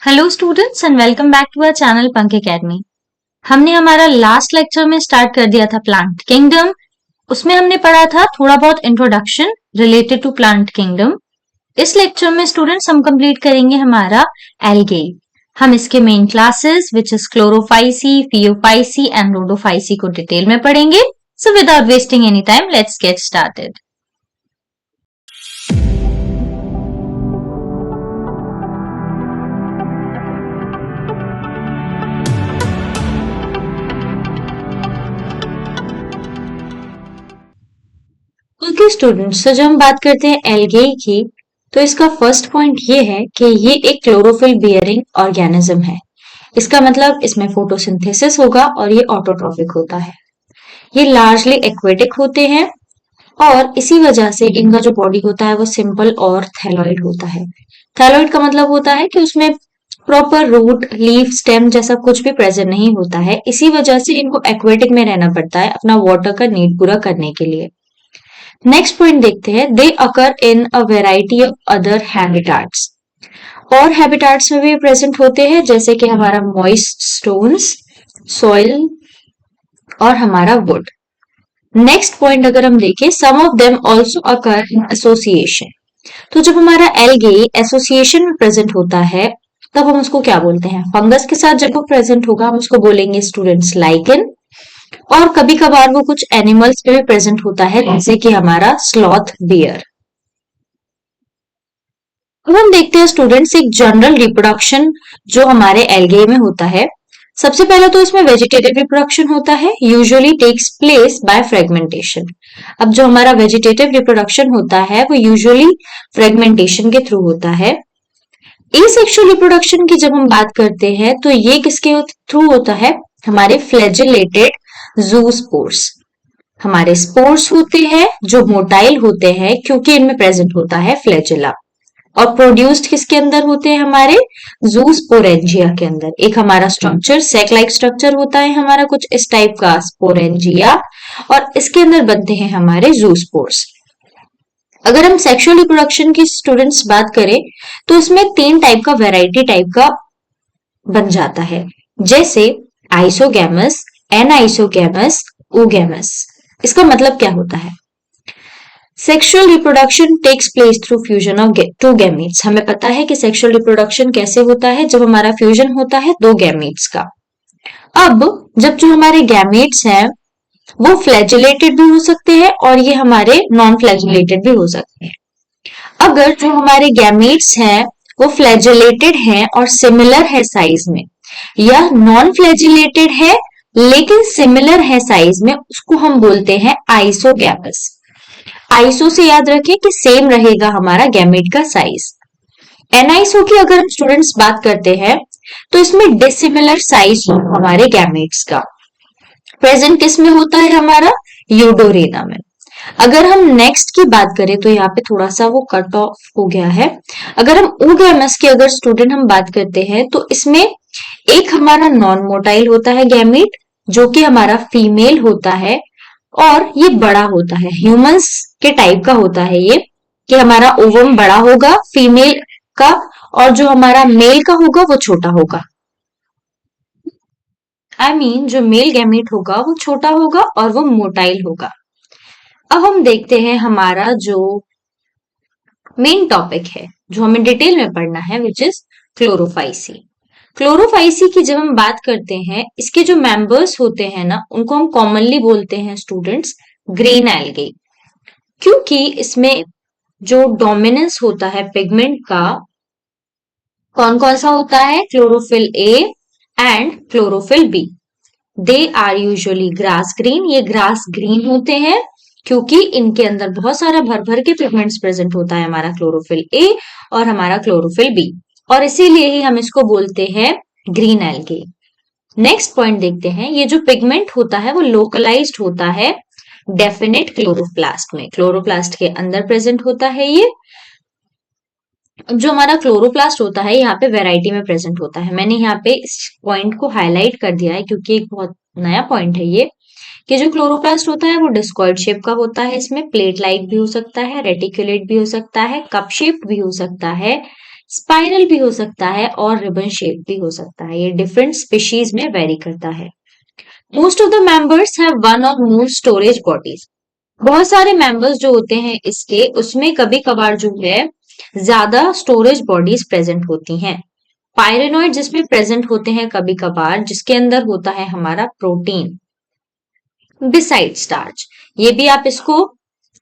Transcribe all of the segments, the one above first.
Hello students and welcome back to our channel Pankh academy. हमने हमारा last lecture में start कर दिया था प्लांट किंगडम। उसमें हमने पढ़ा था थोड़ा बहुत introduction related to plant kingdom. इस लेक्चर में स्टूडेंट्स हम कंप्लीट करेंगे हमारा एल्गे। हम इसके main classes which is Chlorophyceae, Phaeophyceae and Rhodophyceae को डिटेल में पढ़ेंगे। So without wasting any time let's get started. Okay students, तो जब हम बात करते हैं एल्गे की तो इसका फर्स्ट पॉइंट ये है कि ये एक क्लोरोफिल बियरिंग ऑर्गेनिज्म है। इसका मतलब इसमें फोटोसिंथेसिस होगा और ये ऑटोट्रॉफिक होता है। ये लार्जली एक्वेटिक होते हैं और इसी वजह से इनका जो बॉडी होता है वो सिंपल और थैलॉइड होता है। थैलॉइड का मतलब होता है कि उसमें प्रॉपर रूट, लीफ, स्टेम जैसा कुछ भी प्रेजेंट नहीं होता है। इसी वजह से इनको एक्वेटिक में रहना पड़ता है अपना वाटर का नीड पूरा करने के लिए। नेक्स्ट पॉइंट देखते हैं, they occur in a variety of other habitats. और हैबिटाट्स में भी प्रेजेंट होते हैं जैसे कि हमारा मॉइस्ट स्टोन्स, सॉइल और हमारा वुड। नेक्स्ट पॉइंट अगर हम देखें, some of them also occur in association. तो जब हमारा एल्गे एसोसिएशन में प्रेजेंट होता है तब हम उसको क्या बोलते हैं? फंगस के साथ जब वो प्रेजेंट होगा हम उसको बोलेंगे स्टूडेंट्स लाइकेन। और कभी कभार वो कुछ एनिमल्स पे भी प्रेजेंट होता है जैसे कि हमारा स्लॉथ बियर। अब हम देखते हैं स्टूडेंट्स एक जनरल रिप्रोडक्शन जो हमारे एल्गे में होता है। सबसे पहले तो इसमें वेजिटेटिव रिप्रोडक्शन होता है, usually takes place by fragmentation. अब जो हमारा वेजिटेटिव रिप्रोडक्शन होता है वो यूजुअली फ्रेगमेंटेशन के थ्रू होता है। एसेक्सुअल रिप्रोडक्शन की जब हम बात करते हैं तो ये किसके थ्रू होता है? हमारे फ्लैजेलेटेड ज़ूस्पोर्स। हमारे स्पोर्स होते हैं जो मोटाइल होते हैं क्योंकि इनमें प्रेजेंट होता है फ्लैजेला। और प्रोड्यूस्ड किसके अंदर होते हैं? हमारे ज़ूस्पोरेंजिया के अंदर। एक हमारा स्ट्रक्चर सेक लाइक स्ट्रक्चर होता है हमारा कुछ इस टाइप का, स्पोरेंजिया, और इसके अंदर बनते हैं हमारे ज़ूस्पोर्स। अगर हम सेक्सुअल रिप्रोडक्शन की स्टूडेंट्स बात करें तो इसमें 3 टाइप का, वैरायटी टाइप का बन जाता है, जैसे आइसोगैमस, एनाइसोगैमस, ओगैमस। इसका मतलब क्या होता है? Sexual reproduction takes place through fusion of two gametes. हमें पता है कि सेक्सुअल रिप्रोडक्शन कैसे होता है? जब हमारा फ्यूजन होता है दो गैमीट्स का। अब जब जो हमारे गैमीट्स हैं वो फ्लैजिलेटेड भी हो सकते हैं और ये हमारे नॉन फ्लैजिलेटेड भी हो सकते हैं। अगर जो हमारे गैमीट्स हैं वो फ्लैजिलेटेड हैं और सिमिलर है साइज में, या नॉन फ्लैजिलेटेड है लेकिन सिमिलर है साइज में, उसको हम बोलते हैं आइसोगैमस। आइसो से याद रखें कि सेम रहेगा हमारा गैमेट का साइज। एनआईसो की अगर हम स्टूडेंट्स बात करते हैं तो इसमें डिसिमिलर साइज हो हमारे गैमेट्स का। प्रेजेंट किस में होता है? हमारा यूडोरेना में। अगर हम नेक्स्ट की बात करें तो यहाँ पे थोड़ा सा वो कट ऑफ हो गया है। अगर हम ओगैमस की अगर स्टूडेंट हम बात करते हैं तो इसमें एक हमारा नॉन मोटाइल होता है गैमेट जो कि हमारा फीमेल होता है और ये बड़ा होता है, ह्यूमंस के टाइप का होता है ये, कि हमारा ओवम बड़ा होगा फीमेल का और जो हमारा मेल का होगा वो छोटा होगा। जो मेल गैमेट होगा वो छोटा होगा और वो मोटाइल होगा। अब हम देखते हैं हमारा जो मेन टॉपिक है जो हमें डिटेल में पढ़ना है, विच इज क्लोरोफाइसी। क्लोरोफाइसी की जब हम बात करते हैं, इसके जो मेंबर्स होते हैं ना, उनको हम कॉमनली बोलते हैं स्टूडेंट्स ग्रीन एल्गे, क्योंकि इसमें जो डोमिनेंस होता है पिगमेंट का, कौन कौन सा होता है? Chlorophyll A and chlorophyll B. They are usually grass green. ये ग्रास ग्रीन होते हैं क्योंकि इनके अंदर बहुत सारा भर भर के पिगमेंट्स प्रेजेंट होता है, हमारा क्लोरोफिल ए और हमारा क्लोरोफिल बी, और इसीलिए ही हम इसको बोलते हैं ग्रीन एल्गे। नेक्स्ट पॉइंट देखते हैं, ये जो पिगमेंट होता है वो लोकलाइज्ड होता है डेफिनेट क्लोरोप्लास्ट में। क्लोरोप्लास्ट के अंदर प्रेजेंट होता है ये। जो हमारा क्लोरोप्लास्ट होता है यहाँ पे वैरायटी में प्रेजेंट होता है। मैंने यहाँ पे इस पॉइंट को हाईलाइट कर दिया है क्योंकि एक बहुत नया पॉइंट है ये, कि जो क्लोरोप्लास्ट होता है वो डिस्कॉइड शेप का होता है। इसमें प्लेट लाइक भी हो सकता है, रेटिकुलेट भी हो सकता है, कप शेप भी हो सकता है, स्पाइरल भी हो सकता है और रिबन शेप भी हो सकता है। ये डिफरेंट स्पीशीज में वेरी करता है। Most of the members have one और मोर स्टोरेज बॉडीज। बहुत सारे मेंबर्स जो होते हैं इसके, उसमें कभी कभार जो है ज्यादा स्टोरेज बॉडीज प्रेजेंट होती हैं। पायरेनॉइड जिसमें प्रेजेंट होते हैं कभी कभार, जिसके अंदर होता है हमारा प्रोटीन बिसाइड स्टार्च। ये भी आप इसको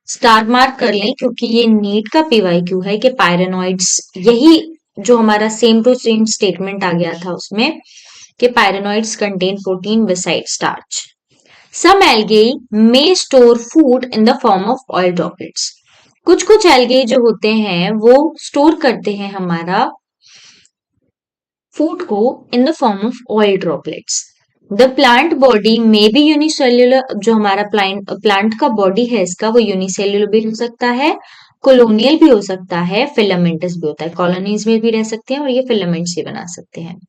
स्टार मार्क कर लें, क्योंकि ये नीट का पीवाईक्यू है कि पायरेनॉइड्स, यही जो हमारा सेम टू सेम स्टेटमेंट आ गया था उसमें कि pyrenoids contain protein beside starch. Some algae may store food in the form of oil droplets. कुछ कुछ एल्गे जो होते हैं वो स्टोर करते हैं हमारा फूड को इन the form of oil droplets. The plant body में बी यूनिसेल्युलर। जो हमारा प्लांट का बॉडी है इसका, वो यूनिसेल्युलर भी हो सकता है, कोलोनियल भी हो सकता है, फिलामेंटस भी होता है। कॉलोनीज में भी रह सकते हैं और ये फिलामेंट्स भी बना सकते हैं।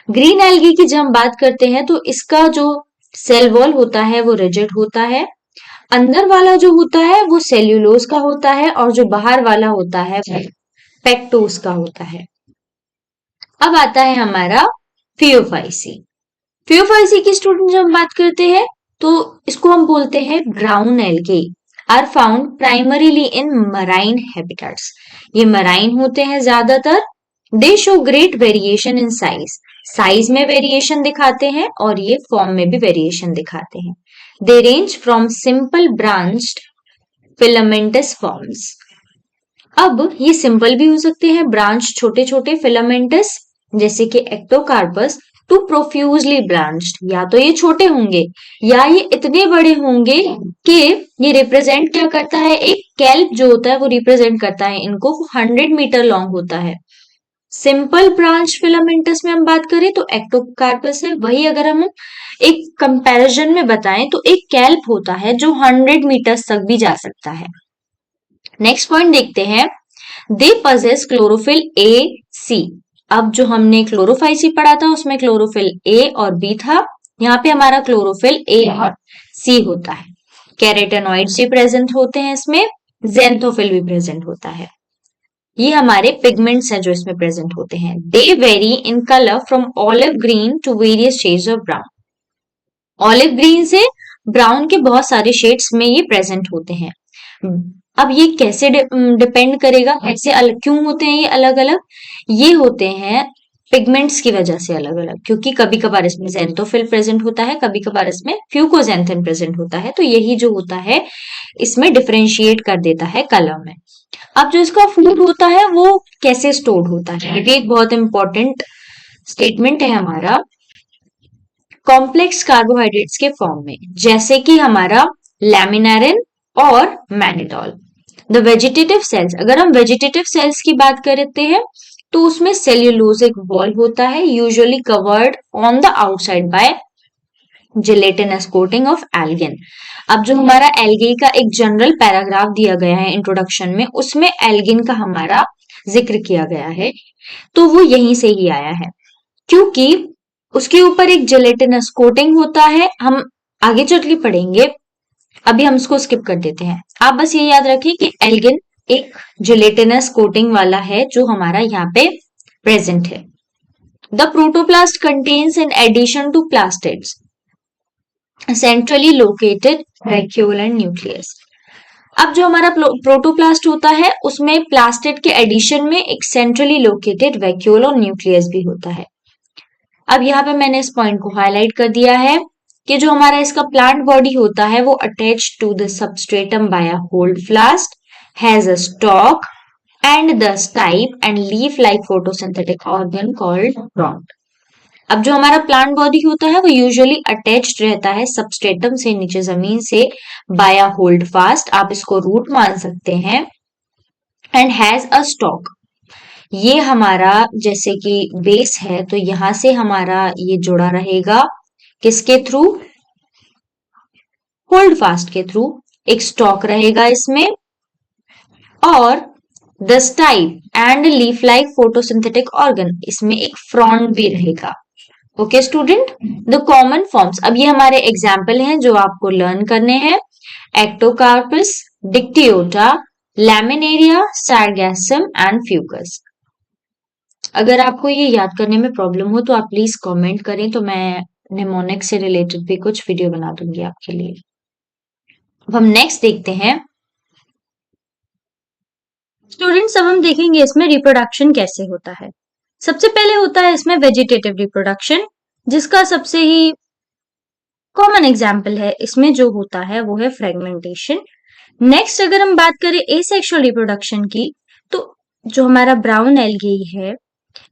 ग्रीन एल्गी की जब हम बात करते हैं तो इसका जो सेल वॉल होता है वो रिजिड होता है। अंदर वाला जो होता है वो सेल्यूलोज का होता है और जो बाहर वाला होता है वो पेक्टोस का होता है। अब आता है हमारा फियोफाइसी। फियोफाइसी की स्टूडेंट जब हम बात करते हैं तो इसको हम बोलते हैं brown algae are found primarily in marine habitats. ये मराइन होते हैं ज्यादातर। They show great variation in size. Size में वेरिएशन दिखाते हैं और ये फॉर्म में भी वेरिएशन दिखाते हैं। They range from simple branched filamentous forms. अब ये सिंपल भी हो सकते हैं, ब्रांच छोटे छोटे फिलामेंटस जैसे कि एक्टोकार्पस, टू प्रोफ्यूजली ब्रांच्ड। या तो ये छोटे होंगे या ये इतने बड़े होंगे कि ये रिप्रेजेंट क्या करता है, एक कैल्प जो होता है वो रिप्रेजेंट करता है इनको, 100 मीटर लॉन्ग होता है। सिंपल ब्रांच फिलामेंटस में हम बात करें तो एक्टोकार्पस है। वही अगर हम एक कंपैरिजन में बताएं तो एक कैल्प होता है जो 100 मीटर तक भी जा सकता है। नेक्स्ट पॉइंट देखते हैं, दे पजेस क्लोरोफिल ए सी। अब जो हमने क्लोरोफाइसी पढ़ा था उसमें क्लोरोफिल ए और बी था, यहाँ पे हमारा क्लोरोफिल ए और सी होता है। कैरोटेनॉइड्स भी प्रेजेंट होते हैं इसमें, ज़ैंथोफिल भी प्रेजेंट होता है। ये हमारे पिगमेंट्स हैं जो इसमें प्रेजेंट होते हैं। They vary in colour from olive green to various shades of brown. Olive green से ब्राउन के बहुत सारे शेड्स में ये प्रेजेंट होते हैं। अब ये कैसे डिपेंड करेगा, ऐसे अलग क्यों होते हैं ये अलग अलग? ये होते हैं पिगमेंट्स की वजह से अलग अलग, क्योंकि कभी कभार इसमें ज़ैंथोफिल प्रेजेंट होता है, कभी कभार इसमें फ्यूकोज़ैंथिन प्रेजेंट होता है। तो यही जो होता है इसमें डिफरेंशिएट कर देता है कलर में। अब जो इसका फूड होता है वो कैसे स्टोर होता है, ये एक बहुत इंपॉर्टेंट स्टेटमेंट है हमारा। कॉम्प्लेक्स कार्बोहाइड्रेट्स के फॉर्म में, जैसे कि हमारा लैमिनारिन और मैनिटॉल। द वेजिटेटिव सेल्स, अगर हम वेजिटेटिव सेल्स की बात करते हैं तो उसमें सेल्यूलोजिक वॉल होता है, usually covered on the outside by gelatinous coating of algin. अब जो हमारा एल्गे का एक जनरल पैराग्राफ दिया गया है इंट्रोडक्शन में, उसमें एल्गिन का हमारा जिक्र किया गया है, तो वो यहीं से ही आया है, क्योंकि उसके ऊपर एक जिलेटिनस कोटिंग होता है। हम आगे चल के पढ़ेंगे, अभी हम इसको स्किप कर देते हैं। आप बस ये याद रखिए कि एल्गिन एक जिलेटिनस कोटिंग वाला है जो हमारा यहाँ पे प्रेजेंट है। The protoplast contains in addition to plastids centrally located vacuole and nucleus. अब जो हमारा प्रोटोप्लास्ट होता है उसमें प्लास्टिड के एडिशन में एक सेंट्रली लोकेटेड वैक्यूल और न्यूक्लियस भी होता है। अब यहाँ पे मैंने इस पॉइंट को हाईलाइट कर दिया है कि जो हमारा इसका प्लांट बॉडी होता है वो attach to the substratum by a holdfast, has a stalk and the stipe and leaf like photosynthetic organ called frond. अब जो हमारा प्लांट बॉडी होता है वो यूजुअली अटैच्ड रहता है सबस्ट्रेटम से, नीचे जमीन से, बाय अ होल्डफास्ट, आप इसको रूट मान सकते हैं, एंड हैज अ स्टॉक। ये हमारा जैसे कि बेस है तो यहां से हमारा ये जुड़ा रहेगा किसके थ्रू, होल्ड फास्ट के थ्रू। एक स्टॉक रहेगा इसमें और the stipe and leaf like photosynthetic organ, इसमें एक फ्रॉन्ट भी रहेगा। Okay student, the common forms, अब ये हमारे एग्जाम्पल हैं जो आपको लर्न करने हैं। Ectocarpus, Dictyota, Laminaria, Sargassum and Fucus. अगर आपको ये याद करने में प्रॉब्लम हो तो आप प्लीज कमेंट करें, तो मैं निमोनिक से रिलेटेड भी कुछ वीडियो बना दूंगी आपके लिए। अब हम नेक्स्ट देखते हैं स्टूडेंट्स। अब हम देखेंगे इसमें रिप्रोडक्शन कैसे होता है। सबसे पहले होता है इसमें वेजिटेटिव रिप्रोडक्शन, जिसका सबसे ही कॉमन एग्जाम्पल है इसमें जो होता है वो है फ्रेगमेंटेशन। नेक्स्ट अगर हम बात करें एसेक्सुअल रिप्रोडक्शन की, तो जो हमारा ब्राउन एल्गी है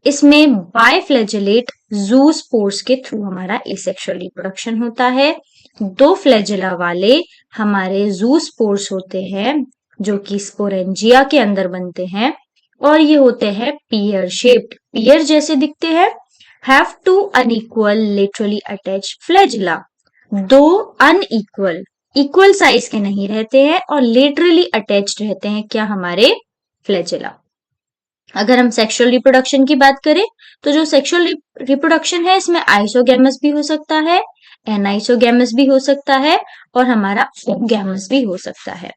इसमें बायफ्लैजेलेट जूस्पोर्स के थ्रू हमारा एसेक्सुअल रिप्रोडक्शन होता है। दो फ्लैजेला वाले हमारे जूस्पोर्स होते हैं जो कि स्पोरेंजिया के अंदर बनते हैं, और ये होते हैं पियर शेप्ड, पियर जैसे दिखते हैं। Have two unequal laterally attached flagella, दो अनइक्वल इक्वल साइज के नहीं रहते हैं और लेटरली अटैच्ड रहते हैं क्या हमारे फ्लैजेला। अगर हम सेक्सुअल रिप्रोडक्शन की बात करें तो जो सेक्सुअल रिप्रोडक्शन है इसमें आइसोगैमस भी हो सकता है, एनाइसोगैमस भी हो सकता है और हमारा गैमस भी हो सकता है।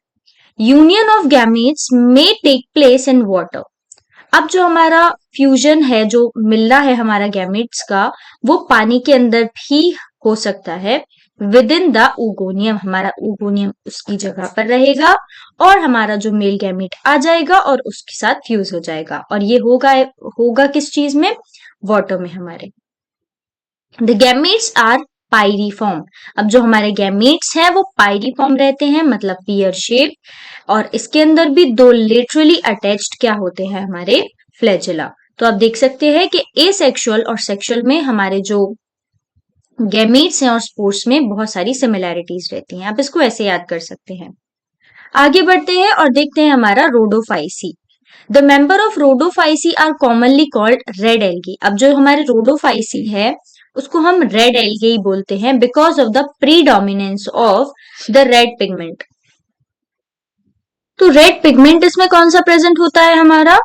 यूनियन ऑफ गैमेट्स में टेक प्लेस इन वाटर। अब जो हमारा फ्यूजन है, जो मिलना है हमारा गैमेट्स का, वो पानी के अंदर भी हो सकता है। विद इन द ओगोनियम, हमारा ओगोनियम उसकी जगह पर रहेगा और हमारा जो मेल गैमेट आ जाएगा और उसके साथ फ्यूज हो जाएगा, और ये होगा किस चीज में, वाटर में हमारे। The gametes are pyriform. अब जो हमारे गैमेट्स हैं वो पायरीफॉर्म रहते हैं, मतलब पियर शेप, और इसके अंदर भी दो लिटरली अटैच्ड क्या होते हैं हमारे फ्लैजेला। तो आप देख सकते हैं कि एसेक्सुअल और सेक्सुअल में हमारे जो गैमेट्स हैं और स्पोर्स में बहुत सारी सिमिलैरिटीज रहती हैं। आप इसको ऐसे याद कर सकते हैं। आगे बढ़ते हैं और देखते हैं हमारा Rhodophyceae. The member of Rhodophyceae are commonly called red algae. अब जो हमारे रोडोफाइसी है उसको हम रेड एल्गी ही बोलते हैं because of the predominance of the red pigment. तो रेड पिगमेंट इसमें कौन सा प्रेजेंट होता है हमारा,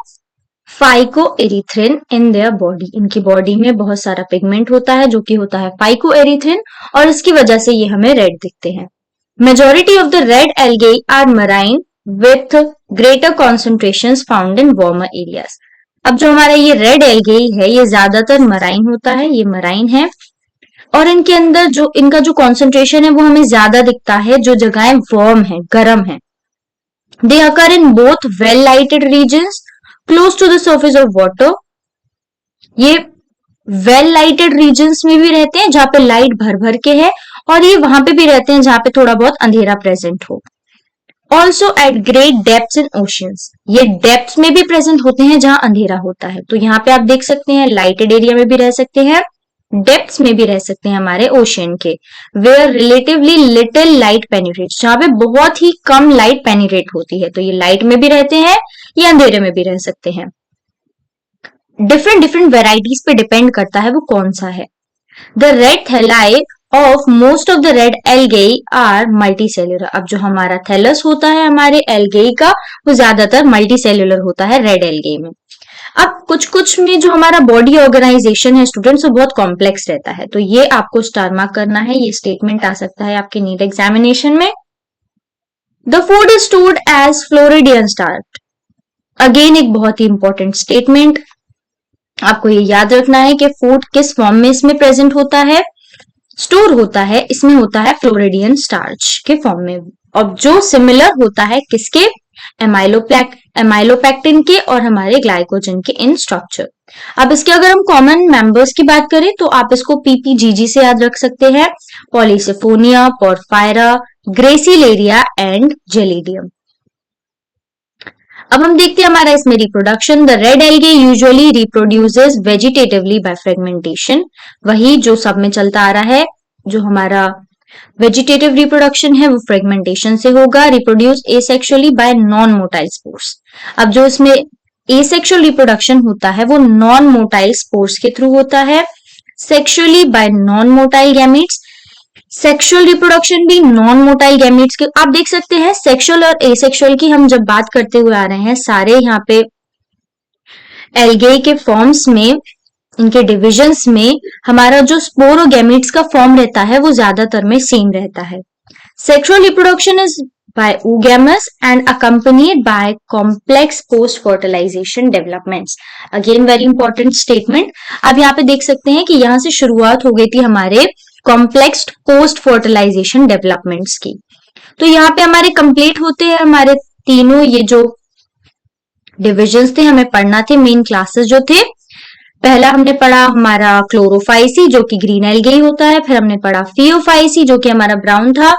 फाइकोएरिथ्रिन इन देयर बॉडी। इनकी बॉडी में बहुत सारा पिगमेंट होता है जो कि होता है फाइकोएरिथ्रिन, और इसकी वजह से ये हमें रेड दिखते हैं। Majority of the red algae are marine with greater concentration found in warmer areas. अब जो हमारा ये रेड एल्गे है ये ज्यादातर मराइन होता है, ये मराइन है, और इनके अंदर जो इनका जो कॉन्सेंट्रेशन है वो हमें ज्यादा दिखता है जो जगहें वार्म है, गर्म है। They occur in both well lighted regions close to the surface of water. ये वेल लाइटेड रीजन्स में भी रहते हैं जहां पे लाइट भर भर के है, और ये वहां पे भी रहते हैं जहां पे थोड़ा बहुत अंधेरा प्रेजेंट हो। Also eight great depth in oceans, ये डेप्थ में भी प्रेजेंट होते हैं जहां अंधेरा होता है। तो यहाँ पे आप देख सकते हैं लाइटेड एरिया में भी रह सकते हैं, डेप्थ में भी रह सकते हैं हमारे ओशियन के। Where relatively little light penetrate, जहां पे बहुत ही कम लाइट पेनिट्रेट होती है। तो ये लाइट में भी रहते हैं, ये अंधेरे में भी रह सकते हैं। डिफरेंट डिफरेंट वेराइटीज पे डिपेंड करता है वो कौन सा है। The red thalli of most of the red algae are multicellular. अब जो हमारा थैलस होता है हमारे एल्गेई का वो ज्यादातर मल्टीसेल्युलर होता है रेड एल्गेई में। अब कुछ कुछ में जो हमारा बॉडी ऑर्गेनाइजेशन है स्टूडेंट्स वो बहुत कॉम्प्लेक्स रहता है, तो ये आपको स्टार मार्क करना है, ये स्टेटमेंट आ सकता है आपके नीट एग्जामिनेशन में। The food is stored as floridean starch. Again एक बहुत ही इंपॉर्टेंट स्टेटमेंट, आपको ये याद रखना है कि फूड किस फॉर्म में इसमें प्रेजेंट होता है, स्टोर होता है, इसमें होता है फ्लोरिडियन स्टार्च के फॉर्म में, और जो सिमिलर होता है किसके, एमाइलोपेक्टिन के और हमारे ग्लाइकोजन के इन स्ट्रक्चर। अब इसके अगर हम कॉमन मेंबर्स की बात करें तो आप इसको पीपीजीजी से याद रख सकते हैं, Polysiphonia, porphyra, gracilaria and gelidium. अब हम देखते हैं हमारा इसमें reproduction. The red algae usually reproduces vegetatively by fragmentation, वही जो सब में चलता आ रहा है, जो हमारा वेजिटेटिव रिप्रोडक्शन है वो फ्रेगमेंटेशन से होगा। Reproduce asexually bye non motile spores. अब जो इसमें एसेक्सुअल रिप्रोडक्शन होता है वो नॉन मोटाइल स्पोर्स के थ्रू होता है। Sexually bye non motile gametes, sexual reproduction भी नॉन मोटाइल गैमेट्स के। आप देख सकते हैं सेक्सुअल और एसेक्सुअल की हम जब बात करते हुए आ रहे हैं, सारे यहाँ पे एल्गे के फॉर्म्स में, इनके डिविजन्स में हमारा जो स्पोरोगैमेट्स का फॉर्म रहता है वो ज्यादातर में सेम रहता है। Sexual reproduction is by oogamous and accompanied by complex post-fertilization developments. Again very important statement. अब यहाँ पे देख सकते हैं कि यहाँ से शुरुआत हो गई थी हमारे कॉम्प्लेक्स पोस्ट फर्टिलाइजेशन डेवलपमेंट्स की। तो यहाँ पे हमारे कंप्लीट होते हैं हमारे तीनों ये जो डिविजन्स थे हमें पढ़ना थे, मेन क्लासेस जो थे। पहला हमने पढ़ा हमारा क्लोरोफाइसी जो कि ग्रीन एल्गे होता है, फिर हमने पढ़ा फियोफाइसी जो कि हमारा ब्राउन था,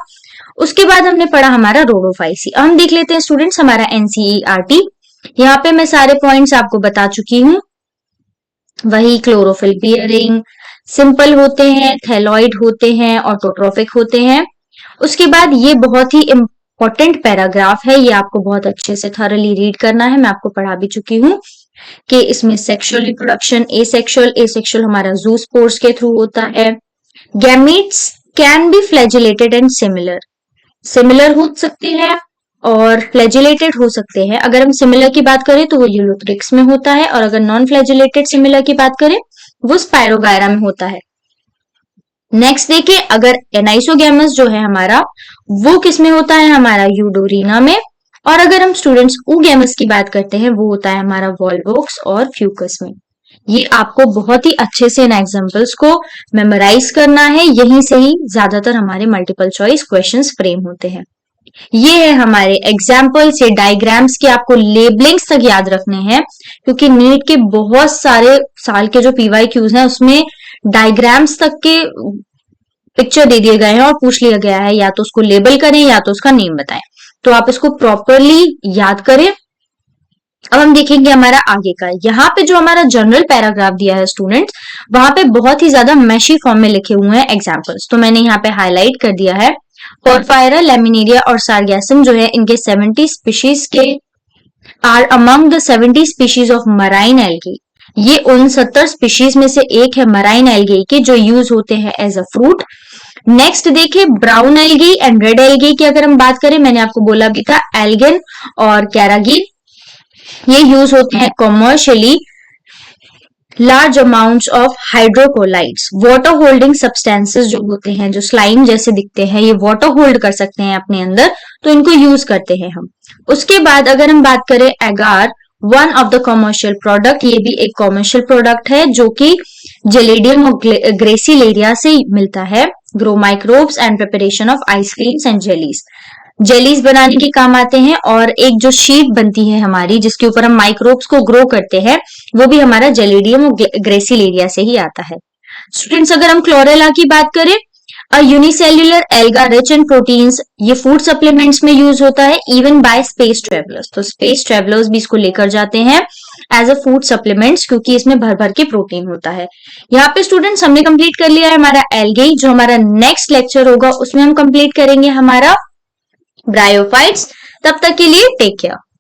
उसके बाद हमने पढ़ा हमारा रोडोफाइसी। अब हम देख लेते हैं स्टूडेंट्स हमारा एनसीईआरटी। यहाँ पे मैं सारे पॉइंट्स आपको बता चुकी हूँ। वही क्लोरोफिल बियरिंग, सिंपल होते हैं, थैलॉइड होते हैं, ऑटोट्रोफिक होते हैं। उसके बाद ये बहुत ही इंपॉर्टेंट पैराग्राफ है, ये आपको बहुत अच्छे से थॉरली रीड करना है। मैं आपको पढ़ा भी चुकी हूँ कि इसमें सेक्सुअल रिप्रोडक्शन, एसेक्सुअल हमारा जूस्पोर्स के थ्रू होता है। Gametes can be flagellated and similar हो सकते हैं और फ्लैजिलेटेड हो सकते हैं। अगर हम सिमिलर की बात करें तो वो यूलोथ्रिक्स में होता है, और अगर नॉन फ्लैजिलेटेड सिमिलर की बात करें वो स्पायरोगायरा में होता है। नेक्स्ट देखिए, अगर एनाइसोगैमस जो है हमारा वो किस में होता है, हमारा यूडोरिना में। और अगर हम स्टूडेंट्स oogamous की बात करते हैं वो होता है हमारा वॉल्वोक्स और फ्यूकस में। ये आपको बहुत ही अच्छे से इन एग्जांपल्स को मेमोराइज करना है, यहीं से ही ज्यादातर हमारे मल्टीपल चॉइस क्वेश्चंस फ्रेम होते हैं। ये है हमारे एग्जाम्पल्स, ये डायग्राम्स के आपको लेबलिंग्स तक याद रखने हैं, क्योंकि नीट के बहुत सारे साल के जो पीवाईक्यूज हैं उसमें डायग्राम्स तक के पिक्चर दे दिए गए हैं और पूछ लिया गया है या तो उसको लेबल करें या तो उसका नेम बताएं। तो आप इसको प्रॉपरली याद करें। अब हम देखेंगे हमारा आगे का। यहाँ पे जो हमारा जनरल पैराग्राफ दिया है स्टूडेंट्स, वहां पे बहुत ही ज्यादा मैशी फॉर्म में लिखे हुए हैं एग्जाम्पल्स, तो मैंने यहाँ पे हाईलाइट कर दिया है। पोरफायरा, लेमिनेरिया और सार्गैसम जो है इनके 70 स्पीशीज के are among the 70 species of marine algae. ये उन 70 स्पीशीज में से एक है मराइन एल्गी के जो यूज होते हैं एज अ फ्रूट। नेक्स्ट देखिए, brown algae and red algae की अगर हम बात करें, मैंने आपको बोला भी था एल्गिन और कैरागिन, ये यूज होते हैं commercially. Large amounts of hydrocolloids, water holding substances जो होते हैं, जो स्लाइम जैसे दिखते हैं, ये वाटर होल्ड कर सकते हैं अपने अंदर, तो इनको यूज करते हैं हम। उसके बाद अगर हम बात करें एगार, one of the commercial product, ये भी एक कॉमर्शियल प्रोडक्ट है जो कि जेलेडियम और ग्रेसिलेरिया से मिलता है। Grow microbes and preparation of ice creams and jellies बनाने के काम आते हैं, और एक जो शीट बनती है हमारी जिसके ऊपर हम माइक्रोब्स को ग्रो करते हैं, वो भी हमारा जेलेडियम और ग्रेसिलेरिया से ही आता है। स्टूडेंट्स अगर हम क्लोरेला की बात करें, a unicellular alga rich in proteins, ये फूड सप्लीमेंट्स में यूज होता है इवन बाय स्पेस ट्रेवलर्स, तो स्पेस ट्रेवलर्स भी इसको लेकर जाते हैं एज अ फूड सप्लीमेंट्स, क्योंकि इसमें भर भर के प्रोटीन होता है। यहाँ पे स्टूडेंट्स हमने कंप्लीट कर लिया है हमारा एल्गे। जो हमारा नेक्स्ट लेक्चर होगा उसमें हम कंप्लीट करेंगे हमारा ब्रायोफाइट्स। तब तक के लिए टेक केयर।